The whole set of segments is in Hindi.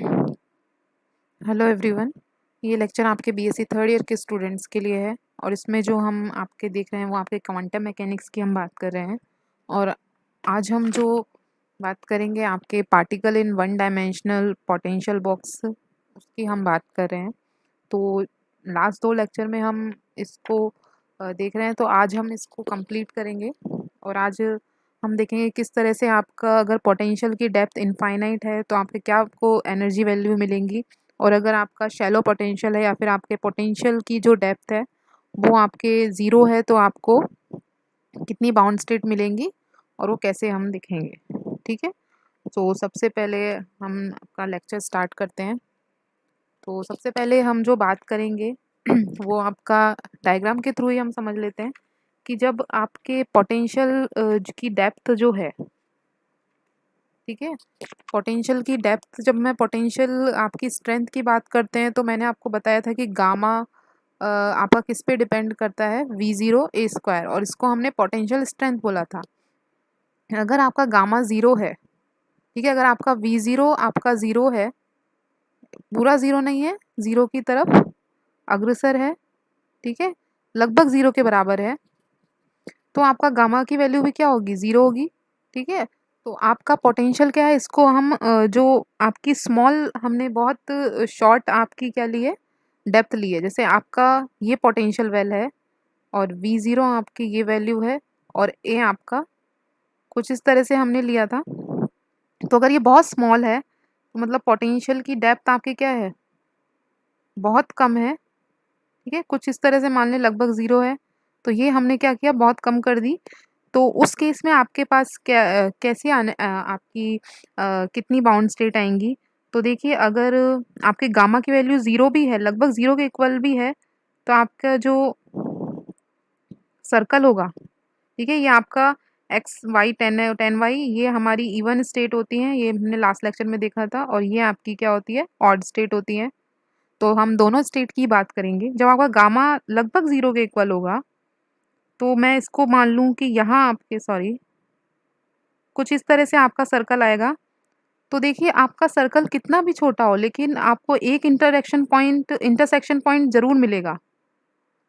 Hello everyone. ये लेक्चर आपके बीएससी थर्ड ईयर के स्टूडेंट्स के लिए है और इसमें जो हम आपके देख रहे हैं वो आपके क्वांटम मैकेनिक्स की हम बात कर रहे हैं। और आज हम जो बात करेंगे आपके particle in one dimensional potential box उसकी हम बात कर रहे हैं। तो लास्ट दो लेक्चर में हम इसको देख रहे हैं, तो आज हम इसको कंप्लीट करेंगे। और आज हम देखेंगे किस तरह से आपका अगर पोटेंशियल की डेप्थ इनफाइनाइट है तो आपके क्या आपको एनर्जी वैल्यू मिलेंगी, और अगर आपका शैलो पोटेंशियल है या फिर आपके पोटेंशियल की जो डेप्थ है वो आपके ज़ीरो है तो आपको कितनी बाउंड स्टेट मिलेंगी और वो कैसे हम दिखेंगे। ठीक है, तो सबसे पहले हम अपना लेक्चर स्टार्ट करते हैं। तो सबसे पहले हम जो बात करेंगे वो आपका डायग्राम के थ्रू ही हम समझ लेते हैं कि जब आपके पोटेंशियल की डेप्थ जो है, ठीक है, पोटेंशियल की डेप्थ, जब मैं पोटेंशियल आपकी स्ट्रेंथ की बात करते हैं तो मैंने आपको बताया था कि गामा आपका किस पे डिपेंड करता है, वी ज़ीरो ए स्क्वायर, और इसको हमने पोटेंशियल स्ट्रेंथ बोला था। अगर आपका गामा ज़ीरो है, ठीक है, अगर आपका वी ज़ीरो आपका ज़ीरो है, पूरा ज़ीरो नहीं है, ज़ीरो की तरफ अग्रसर है, ठीक है, लगभग ज़ीरो के बराबर है, तो आपका गामा की वैल्यू भी क्या होगी, ज़ीरो होगी। ठीक है, तो आपका पोटेंशियल क्या है, इसको हम जो आपकी स्मॉल हमने बहुत शॉर्ट आपकी क्या ली है, डेप्थ ली है। जैसे आपका ये पोटेंशियल वैल है और वी ज़ीरो आपकी ये वैल्यू है और ए आपका कुछ इस तरह से हमने लिया था। तो अगर ये बहुत स्मॉल है तो मतलब पोटेंशियल की डेप्थ आपकी क्या है, बहुत कम है। ठीक है, कुछ इस तरह से मान लें लगभग ज़ीरो है, तो ये हमने क्या किया, बहुत कम कर दी। तो उस केस में आपके पास क्या कैसे आने आपकी कितनी बाउंड स्टेट आएंगी। तो देखिए, अगर आपके गामा की वैल्यू ज़ीरो भी है, लगभग ज़ीरो के इक्वल भी है, तो आपका जो सर्कल होगा, ठीक है, ये आपका x y ten ten y, ये हमारी इवन स्टेट होती हैं, ये हमने लास्ट लेक्चर में देखा था, और ये आपकी क्या होती है, ऑड स्टेट होती है। तो हम दोनों स्टेट की बात करेंगे। जब आपका गामा लगभग ज़ीरो के इक्वल होगा तो मैं इसको मान लूँ कि यहाँ आपके सॉरी कुछ इस तरह से आपका सर्कल आएगा। तो देखिए, आपका सर्कल कितना भी छोटा हो लेकिन आपको एक इंटरसेक्शन पॉइंट ज़रूर मिलेगा।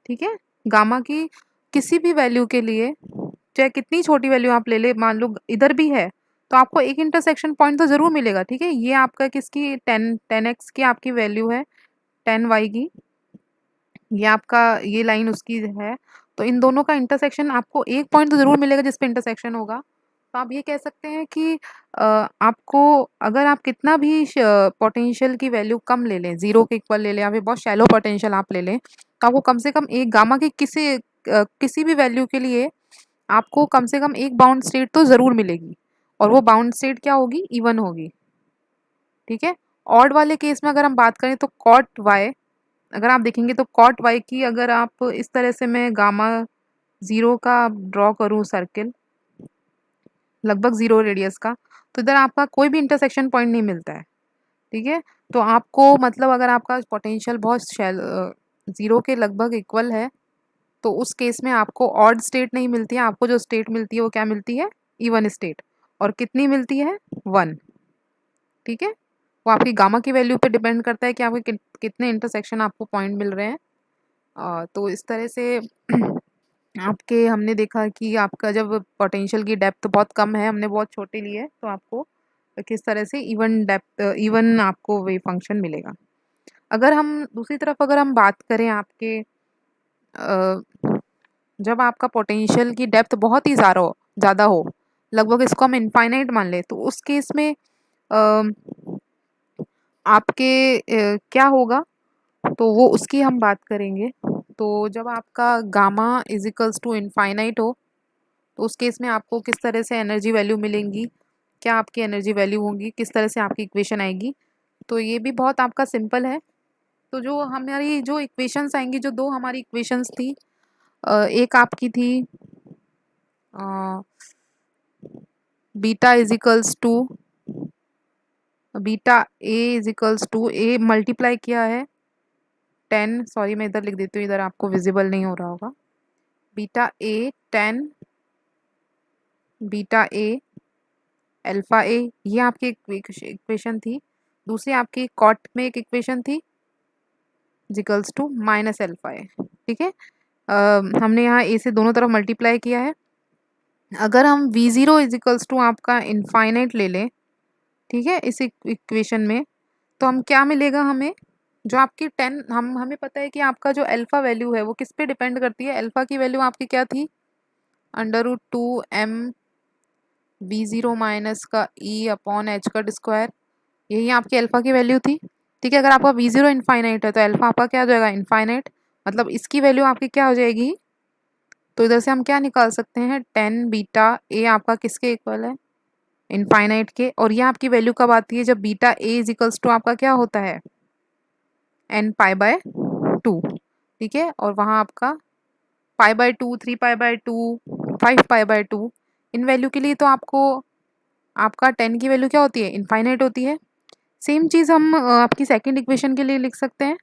ठीक है, गामा की किसी भी वैल्यू के लिए, चाहे कितनी छोटी वैल्यू आप ले ले, मान लो इधर भी है, तो आपको एक इंटरसेक्शन पॉइंट तो ज़रूर मिलेगा। ठीक है, ये आपका किसकी, टेन टेन एक्स की आपकी वैल्यू है, टेन वाई की, ये आपका ये लाइन उसकी है। तो इन दोनों का इंटरसेक्शन आपको एक पॉइंट तो ज़रूर मिलेगा जिस पे इंटरसेक्शन होगा। तो आप ये कह सकते हैं कि आपको अगर आप कितना भी पोटेंशियल की वैल्यू कम ले लें, ज़ीरो के इक्वल ले लें या फिर बहुत शैलो पोटेंशियल आप ले लें, तो आपको कम से कम एक गामा की किसी भी वैल्यू के लिए आपको कम से कम एक बाउंड स्टेट तो ज़रूर मिलेगी, और वो बाउंड स्टेट क्या होगी, इवन होगी। ठीक है, ऑड वाले केस में अगर हम बात करें तो कॉट वाई, अगर आप देखेंगे तो कॉट वाई की, अगर आप इस तरह से मैं गामा ज़ीरो का ड्रॉ करूँ सर्किल लगभग ज़ीरो रेडियस का, तो इधर आपका कोई भी इंटरसेक्शन पॉइंट नहीं मिलता है। ठीक है, तो आपको मतलब अगर आपका पोटेंशियल बहुत ज़ीरो के लगभग इक्वल है तो उस केस में आपको ऑड स्टेट नहीं मिलती है, आपको जो स्टेट मिलती है वो क्या मिलती है, इवन स्टेट। और कितनी मिलती है, वन। ठीक है, वो आपकी गामा की वैल्यू पे डिपेंड करता है कि आपके कितने इंटरसेक्शन आपको पॉइंट मिल रहे हैं। तो इस तरह से आपके हमने देखा कि आपका जब पोटेंशियल की डेप्थ बहुत कम है, हमने बहुत छोटे लिए, तो आपको किस तरह से इवन डेप्थ, इवन आपको वे फंक्शन मिलेगा। अगर हम दूसरी तरफ अगर हम बात करें आपके अ, जब आपका पोटेंशियल की डेप्थ बहुत ही ज़्यादा हो, लगभग इसको हम इनफाइनाइट मान लें, तो उस केस में अ, आपके क्या होगा, तो वो उसकी हम बात करेंगे। तो जब आपका गामा इजिकल्स टू इनफाइनाइट हो तो उस केस में आपको किस तरह से एनर्जी वैल्यू मिलेंगी, क्या आपकी एनर्जी वैल्यू होंगी, किस तरह से आपकी इक्वेशन आएगी। तो ये भी बहुत आपका सिंपल है। तो जो हमारी जो इक्वेशंस आएंगी, जो दो हमारी इक्वेशंस थी, एक आपकी थी beta equals to beta a multiply किया है टेन, सॉरी मैं इधर लिख देती हूँ, इधर आपको विजिबल नहीं हो रहा होगा, beta A ten beta A alpha A, ये आपकी इक्वेशन थी। दूसरी आपकी कॉट में एक इक्वेशन थी इजिकल्स टू माइनस एल्फा है। ठीक है, हमने यहाँ ए से दोनों तरफ मल्टीप्लाई किया है। अगर हम वी ज़ीरो इजिकल्स टू आपका इनफाइनाइट ले लें, ठीक है, इस इक्वेशन में, तो हम क्या मिलेगा हमें, जो आपकी 10, हमें पता है कि आपका जो अल्फा वैल्यू है वो किस पे डिपेंड करती है। अल्फा की वैल्यू आपकी क्या थी, √2m वी ज़ीरो माइनस का ई अपॉन एच का स्क्वायर, यही आपकी अल्फा की वैल्यू थी। ठीक है, अगर आपका वी ज़ीरो इनफाइनाइट है तो अल्फा आपका क्या हो जाएगा, इनफाइनाइट, मतलब इसकी वैल्यू आपकी क्या हो जाएगी। तो इधर से हम क्या निकाल सकते हैं, 10 बीटा ए आपका किसके इक्वल है, इनफाइनाइट के। और ये आपकी वैल्यू कब आती है, जब beta a is equals to आपका क्या होता है, n π/2। ठीक है, और वहाँ आपका π/2, 3π/2, 5π/2, इन वैल्यू के लिए तो आपको आपका 10 की वैल्यू क्या होती है, इनफाइनाइट होती है। सेम चीज़ हम आपकी सेकंड इक्वेशन के लिए लिख सकते हैं।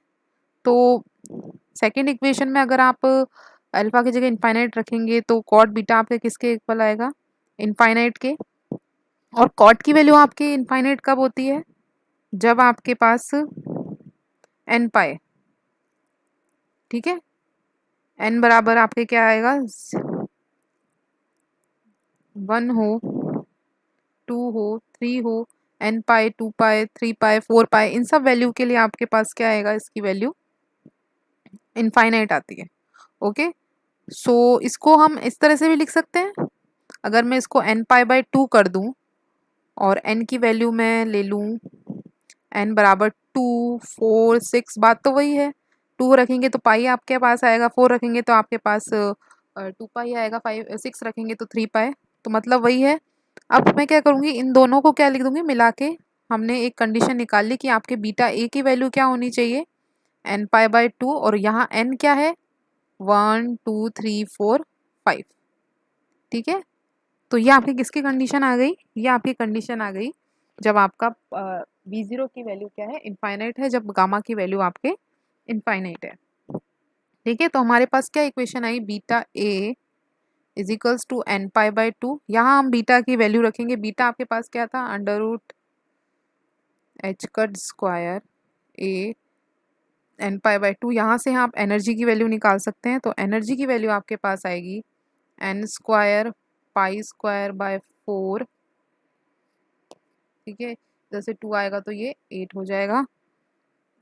तो सेकंड इक्वेशन में अगर आप अल्फा की जगह इनफाइनाइट रखेंगे तो कॉट बीटा आपके किसके इक्वल आएगा, इनफाइनाइट के। और कॉट की वैल्यू आपकी इनफाइनाइट कब होती है, जब आपके पास n π, ठीक है, n बराबर आपके क्या आएगा, 1 हो, 2 हो, 3 हो, n π, 2π, 3π, 4π, इन सब वैल्यू के लिए आपके पास क्या आएगा, इसकी वैल्यू इनफाइनाइट आती है। ओके, सो इसको हम इस तरह से भी लिख सकते हैं, अगर मैं इसको n π/2 कर दूं और n की वैल्यू मैं ले लूं n बराबर 2, 4, 6, बात तो वही है। 2 रखेंगे तो पाई आपके पास आएगा, 4 रखेंगे तो आपके पास 2π आएगा, 5, 6 रखेंगे तो 3π, तो मतलब वही है। अब मैं क्या करूँगी, इन दोनों को क्या लिख दूंगी मिला के, हमने एक कंडीशन निकाल ली कि आपके बीटा ए की वैल्यू क्या होनी चाहिए, n π/2, और यहाँ n क्या है, 1, 2, 3, 4, 5। ठीक है, तो ये आपकी किसकी कंडीशन आ गई, ये आपकी कंडीशन आ गई जब आपका वी ज़ीरो की वैल्यू क्या है, इनफाइनाइट है, जब गामा की वैल्यू आपके इनफाइनाइट है। ठीक है, तो हमारे पास क्या इक्वेशन आई, beta a is equals to n π/2। यहाँ हम बीटा की वैल्यू रखेंगे, बीटा आपके पास क्या था, √h का स्क्वायर ए n π/2। यहाँ से आप एनर्जी की वैल्यू निकाल सकते हैं, तो एनर्जी की वैल्यू आपके पास आएगी n² π²/4। ठीक है, जैसे 2 आएगा तो ये 8 हो जाएगा,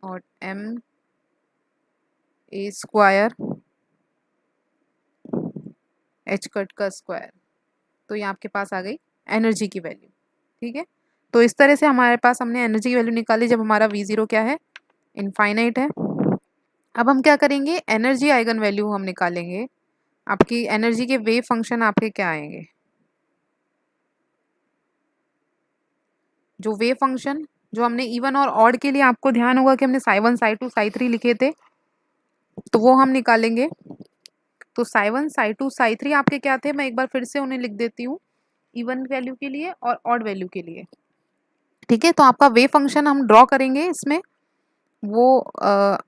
और ma² h कट का स्क्वायर, तो ये आपके पास आ गई एनर्जी की वैल्यू। ठीक है, तो इस तरह से हमारे पास हमने एनर्जी की वैल्यू निकाली जब हमारा वी ज़ीरो क्या है, इनफाइनाइट है। अब हम क्या करेंगे, एनर्जी आइगन वैल्यू हम निकालेंगे। आपकी एनर्जी के वेव फंक्शन आपके क्या आएंगे, जो वेव फंक्शन जो हमने इवन और ऑड के लिए, आपको ध्यान होगा कि हमने साई 1, साई 2, साई 3 लिखे थे, तो वो हम निकालेंगे। तो साई 1, साई 2, साई 3 आपके क्या थे, मैं एक बार फिर से उन्हें लिख देती हूँ, इवन वैल्यू के लिए और ऑड वैल्यू के लिए। ठीक है, तो आपका वेव फंक्शन हम ड्रॉ करेंगे इसमें, वो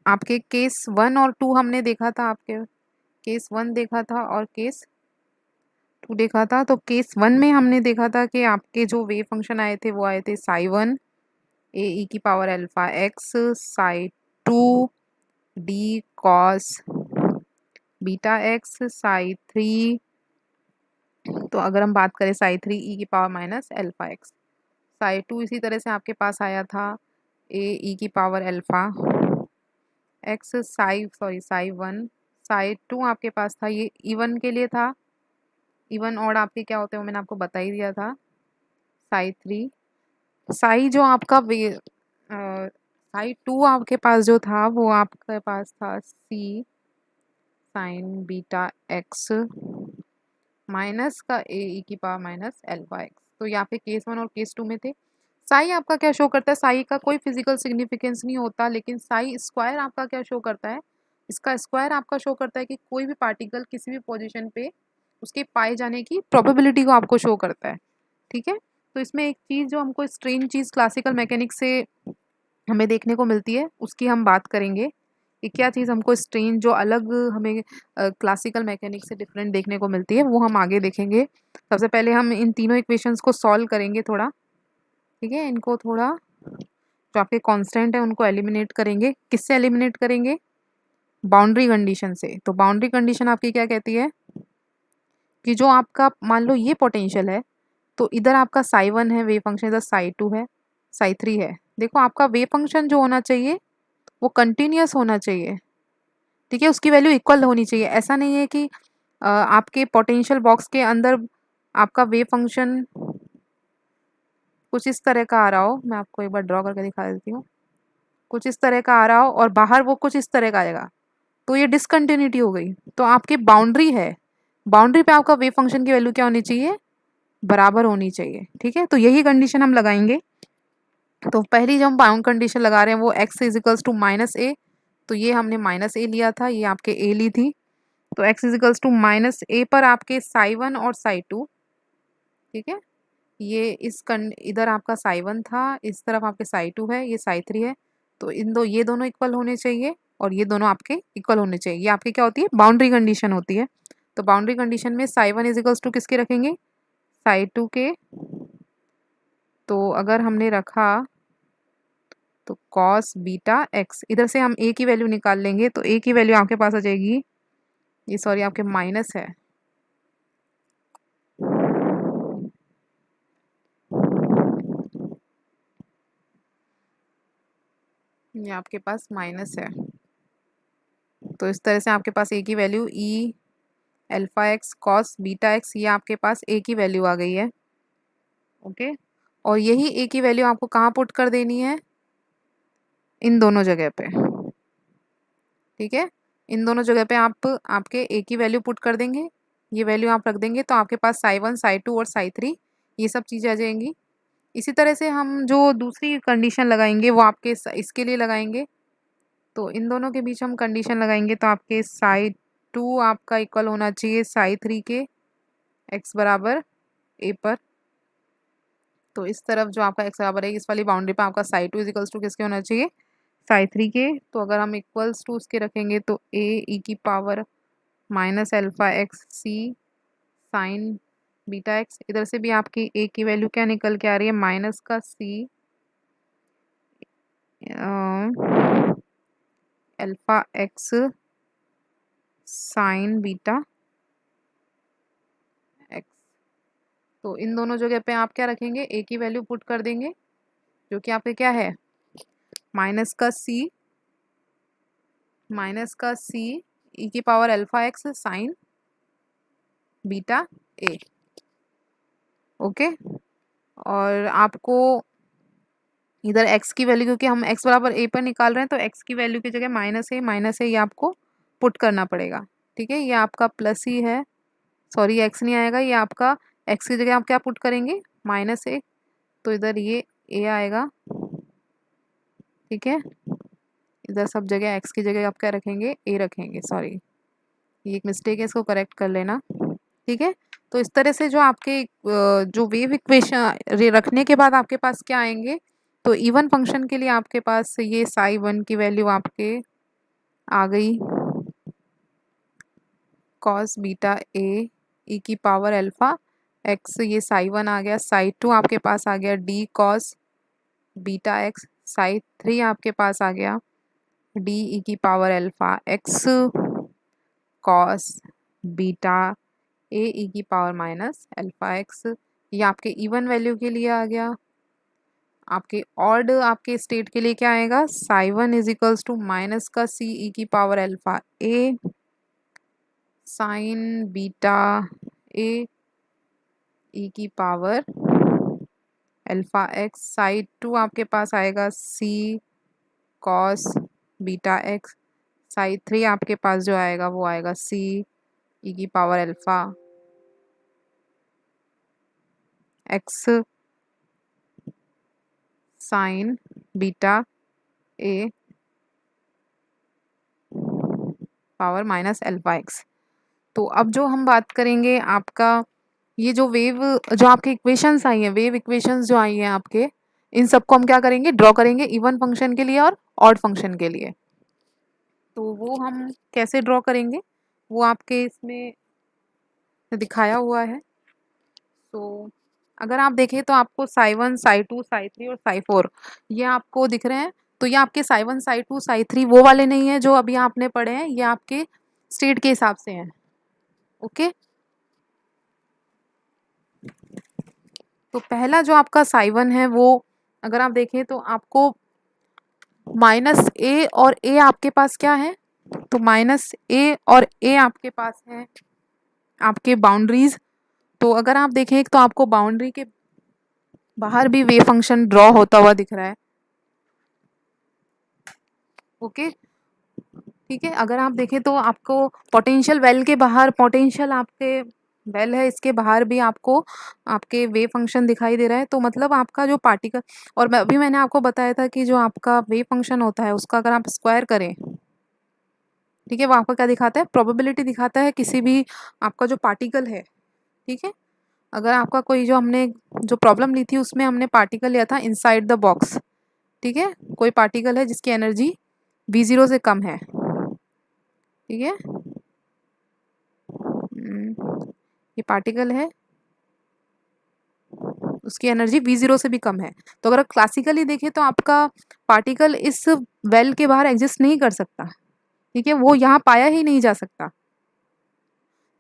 आपके केस 1 और 2 हमने देखा था, आपके केस 1 देखा था और केस 2 देखा था। तो केस 1 में हमने देखा था कि आपके जो वेव फंक्शन आए थे वो आए थे Sai 1 ae⁴x, Sai 2 d cos βx, Sai 3, तो अगर हम बात करें साई 3 e⁻⁴x, साई 2 इसी तरह से आपके पास आया था ae⁴x, साई 1, साई 2 आपके पास था, ये इवन के लिए था, इवन ऑड आपके क्या होते हैं वो मैंने आपको बता ही दिया था, साई 3। साई जो आपका साई 2 आपके पास जो था वो आपके पास था सी साइन बीटा एक्स माइनस का ae⁻⁴x। तो यहाँ पे केस 1 और केस 2 में थे। साई आपका क्या शो करता है, साई का कोई फिजिकल सिग्निफिकेंस नहीं होता, लेकिन साई स्क्वायर आपका क्या शो करता है, इसका स्क्वायर आपका शो करता है कि कोई भी पार्टिकल किसी भी पोजीशन पे उसके पाए जाने की प्रोबेबिलिटी को आपको शो करता है। ठीक है, तो इसमें एक चीज़ जो हमको स्ट्रेंज चीज़ क्लासिकल मैकेनिक्स से हमें देखने को मिलती है, उसकी हम बात करेंगे कि क्या चीज़ हमको स्ट्रेंज जो अलग हमें क्लासिकल मैकेनिक्स से डिफरेंट देखने को मिलती है, वो हम आगे देखेंगे। सबसे पहले हम इन तीनों इक्वेशंस को सॉल्व करेंगे थोड़ा। ठीक है, इनको थोड़ा जो आपके कांस्टेंट है उनको एलिमिनेट करेंगे। किससे एलिमिनेट करेंगे? बाउंड्री कंडीशन से। तो बाउंड्री कंडीशन आपकी क्या कहती है कि जो आपका मान लो ये पोटेंशियल है, तो इधर आपका साई वन है वेव फंक्शन, इधर साई टू है, साई थ्री है। देखो आपका वेव फंक्शन जो होना चाहिए वो कंटिन्यूअस होना चाहिए, ठीक है, उसकी वैल्यू इक्वल होनी चाहिए। ऐसा नहीं है कि आपके पोटेंशियल बॉक्स के अंदर आपका वेव फंक्शन कुछ इस तरह का आ रहा हो, मैं आपको एक बार ड्रॉ करके दिखा देती हूँ, कुछ इस तरह का आ रहा हो और बाहर वो कुछ इस तरह का आएगा, तो ये डिसकंटिन्यूटी हो गई। तो आपकी बाउंड्री है, बाउंड्री पे आपका वेव फंक्शन की वैल्यू क्या होनी चाहिए? बराबर होनी चाहिए, ठीक है। तो यही कंडीशन हम लगाएंगे। तो पहली जो हम बाउंड कंडीशन लगा रहे हैं वो x is equals to minus A, तो ये हमने माइनस ए लिया था, ये आपके ए ली थी। तो x is equals to minus A पर आपके साई वन और साई टू, ठीक है, ये इधर आपका साई वन था, इस तरफ आपके साई टू है, ये साई थ्री है। तो ये दोनों इक्वल होने चाहिए और ये दोनों आपके इक्वल होने चाहिए। ये आपकी क्या होती है? बाउंड्री कंडीशन होती है। तो बाउंड्री कंडीशन में psi one is equals to किसके रखेंगे? साई टू के। तो अगर हमने रखा तो कॉस बीटा एक्स, इधर से हम ए की वैल्यू निकाल लेंगे, तो ए की वैल्यू आपके पास आ जाएगी, ये सॉरी आपके माइनस है, ये आपके पास माइनस है। तो इस तरह से आपके पास ए की value e alpha x cos beta x, ये आपके पास ए की वैल्यू आ गई है, ओके। और यही ए की वैल्यू आपको कहाँ पुट कर देनी है? इन दोनों जगह पे, ठीक है। इन दोनों जगह पे आप आपके ए की वैल्यू पुट कर देंगे, ये वैल्यू आप रख देंगे, तो आपके पास साई वन साई टू और साई थ्री ये सब चीज़ें आ जाएंगी। इसी तरह से हम जो दूसरी कंडीशन लगाएंगे वो आपके इसके लिए लगाएंगे। तो इन दोनों के बीच हम कंडीशन लगाएंगे, तो आपके साई टू आपका इक्वल होना चाहिए साई थ्री के, एक्स बराबर ए पर। तो इस तरफ जो आपका एक्स बराबर है, इस वाली बाउंड्री पे आपका psi two is equals to किसके होना चाहिए? साई थ्री के। तो अगर हम इक्वल्स टू उसके रखेंगे तो ए ई की पावर माइनस अल्फा एक्स सी साइन बीटा एक्स, इधर से भी आपकी ए की वैल्यू क्या निकल के आ रही है? माइनस का c alpha x sine beta x. तो इन दोनों जगह पे आप क्या रखेंगे? ए की वैल्यू पुट कर देंगे, जो कि आपके क्या है? माइनस का सी ई की power alpha x sine beta ए, ओके। और आपको इधर x की वैल्यू, क्योंकि हम x बराबर a पर निकाल रहे हैं, तो x की वैल्यू की जगह माइनस है ये आपको पुट करना पड़ेगा, ठीक है। ये आपका प्लस ही है, सॉरी x नहीं आएगा, ये आपका x की जगह आप क्या पुट करेंगे? माइनस ए, तो इधर ये a आएगा, ठीक है। इधर सब जगह x की जगह आप क्या रखेंगे? a रखेंगे, सॉरी ये एक मिस्टेक है, इसको करेक्ट कर लेना, ठीक है। तो इस तरह से जो आपके जो वेव इक्वेशन रखने के बाद आपके पास क्या आएंगे? तो इवन फंक्शन के लिए आपके पास ये साई वन की वैल्यू आपके आ गई कॉस बीटा ए ई की पावर अल्फा एक्स, ये साई वन आ गया, साई टू आपके पास आ गया D cos beta x, psi three आपके पास आ गया डी ई की power alpha x cos beta A e की पावर माइनस अल्फा एक्स। ये आपके इवन वैल्यू के लिए आ गया। आपके ऑड आपके स्टेट के लिए क्या आएगा? Psi one is equals to minus का सी ई की power alpha A sine beta A e की power alpha x, psi two आपके पास आएगा C cos beta x, psi three आपके पास जो आएगा वो आएगा सी ई की power alpha x sine beta A power minus alpha x. तो अब जो हम बात करेंगे आपका ये जो वेव जो आपके इक्वेशंस आई हैं, वेव इक्वेशंस जो आई हैं आपके, इन सबको हम क्या करेंगे? ड्रॉ करेंगे इवन फंक्शन के लिए और ऑड फंक्शन के लिए। तो वो हम कैसे ड्रॉ करेंगे वो आपके इसमें दिखाया हुआ है। तो अगर आप देखें तो आपको साई 1, साई 2, साई 3 और साई 4 ये आपको दिख रहे हैं। तो ये आपके साई 1, साई 2, साई 3 वो वाले नहीं है जो अभी आपने पढ़े हैं, ये आपके स्टेट के हिसाब से हैं। ओके, तो पहला जो आपका साई 1 है वो अगर आप देखें तो आपको -a और a आपके पास क्या है, तो -a और a आपके पास है आपके बाउंड्रीज। तो अगर आप देखें तो आपको बाउंड्री के बाहर भी वेव फंक्शन ड्रॉ होता हुआ दिख रहा है। ओके, ठीक है। अगर आप देखें तो आपको पोटेंशियल वेल के बाहर, पोटेंशियल आपके वेल है इसके बाहर भी आपको आपके वेव फंक्शन दिखाई दे रहा है। तो मतलब आपका जो पार्टिकल, और अभी मैंने आपको बताया था कि जो आपका वेव फंक्शन होता है उसका अगर आप स्क्वायर करें, ठीक है, वो आपका क्या दिखाता है, प्रोबेबिलिटी दिखाता है किसी भी आपका जो पार्टिकल है। ठीक है, अगर आपका कोई जो हमने जो प्रॉब्लम ली थी उसमें हमने पार्टिकल लिया था इनसाइड द बॉक्स। ठीक है, कोई पार्टिकल है जिसकी एनर्जी V0 से कम है। ठीक है, ये पार्टिकल है, उसकी एनर्जी V0 से भी कम है। तो अगर क्लासिकली देखें तो आपका पार्टिकल इस वेल के बाहर एग्जिस्ट नहीं कर सकता। ठीक है, वो यहाँ पाया ही नहीं जा सकता।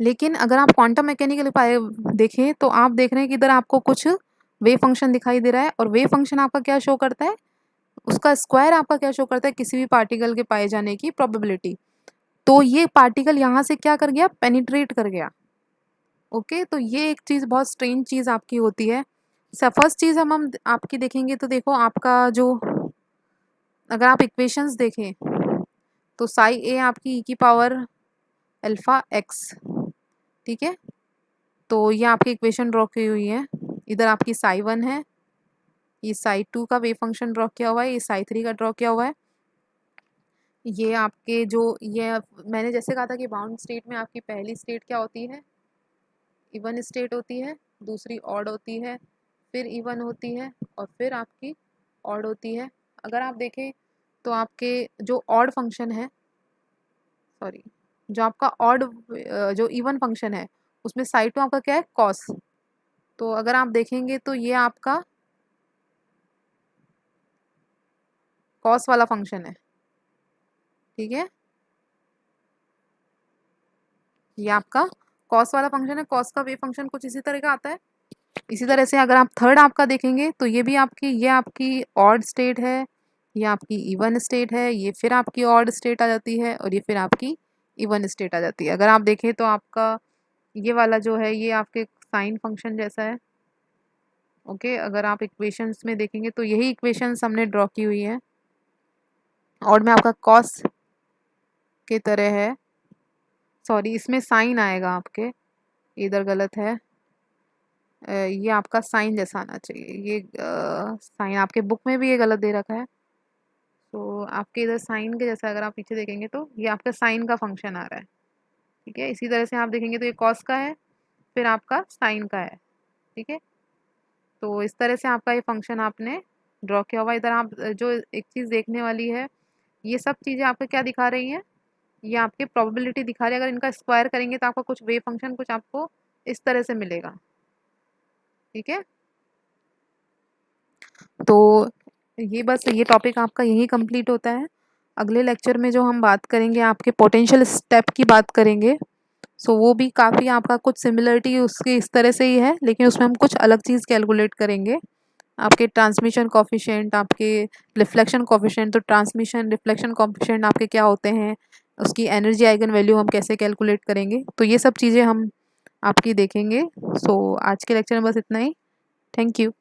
लेकिन अगर आप क्वांटम मैकेनिकल पाए देखें तो आप देख रहे हैं कि इधर आपको कुछ वेव फंक्शन दिखाई दे रहा है, और वेव फंक्शन आपका क्या शो करता है, उसका स्क्वायर आपका क्या शो करता है, किसी भी पार्टिकल के पाए जाने की प्रोबेबिलिटी। तो ये पार्टिकल यहाँ से क्या कर गया, पेनिट्रेट कर गया। ओके, तो ये एक चीज़ बहुत स्ट्रेंज चीज़ आपकी होती है। फर्स्ट चीज़ हम आपकी देखेंगे तो देखो आपका जो, अगर आप इक्वेशंस देखें तो साई ए आपकी ई की पावर अल्फा एक्स। ठीक है, तो ये आपकी इक्वेशन ड्रॉ की हुई है। इधर आपकी साई 1 है, ये साई 2 का वेव फंक्शन ड्रॉ किया हुआ है, ये साई 3 का ड्रॉ किया हुआ है। ये आपके जो ये मैंने जैसे कहा था कि बाउंड स्टेट में आपकी पहली स्टेट क्या होती है, इवन स्टेट होती है, दूसरी ऑड होती है, फिर इवन होती है, और फिर आपकी ऑड होती है। अगर आप देखें तो आपके जो ऑड फंक्शन है, सॉरी, जो आपका ऑड जो इवन फंक्शन है उसमें साई 2 आपका क्या है, कॉस। तो अगर आप देखेंगे तो ये आपका कॉस वाला फंक्शन है। ठीक है, ये आपका कॉस वाला फंक्शन है। कॉस का वेव फंक्शन कुछ इसी तरह का आता है। इसी तरह से अगर आप थर्ड आपका देखेंगे तो ये भी आपकी, ये आपकी ऑड स्टेट है, ये आपकी इवन स्टेट है, ये फिर आपकी ऑड स्टेट आ जाती है, और ये फिर आपकी इवन स्टेट आ जाती है। अगर आप देखें तो आपका ये वाला जो है ये आपके साइन फंक्शन जैसा है। ओके, अगर आप इक्वेशंस में देखेंगे तो यही इक्वेशंस हमने ड्रॉ की हुई है। और में आपका कॉस के तरह है, सॉरी इसमें साइन आएगा आपके, इधर गलत है, ये आपका साइन जैसा आना चाहिए। ये साइन आपके बुक में भी ये गलत दे रखा है। तो आपके इधर साइन के जैसा अगर आप पीछे देखेंगे तो ये आपका साइन का फंक्शन आ रहा है। ठीक है, इसी तरह से आप देखेंगे तो ये कॉस का है, फिर आपका साइन का है। ठीक है, तो इस तरह से आपका ये फंक्शन आपने ड्रॉ किया हुआ। इधर आप जो एक चीज़ देखने वाली है, ये सब चीज़ें आपको क्या दिखा रही हैं, ये आपकी प्रोबेबिलिटी दिखा रही है। अगर इनका स्क्वायर करेंगे तो आपका कुछ वेव फंक्शन कुछ आपको इस तरह से मिलेगा। ठीक है, तो ये बस ये टॉपिक आपका यही कंप्लीट होता है। अगले लेक्चर में जो हम बात करेंगे आपके पोटेंशियल स्टेप की बात करेंगे। सो वो भी काफ़ी आपका कुछ सिमिलरिटी उसकी इस तरह से ही है, लेकिन उसमें हम कुछ अलग चीज़ कैलकुलेट करेंगे। आपके ट्रांसमिशन कॉफिशिएंट, आपके रिफ्लेक्शन कॉफिशिएंट, तो ट्रांसमिशन रिफ्लेक्शन कॉफिशिएंट आपके क्या होते हैं, उसकी एनर्जी आइगन वैल्यू हम कैसे कैलकुलेट करेंगे, तो ये सब चीज़ें हम आपकी देखेंगे। सो आज के लेक्चर में बस इतना ही। Thank you.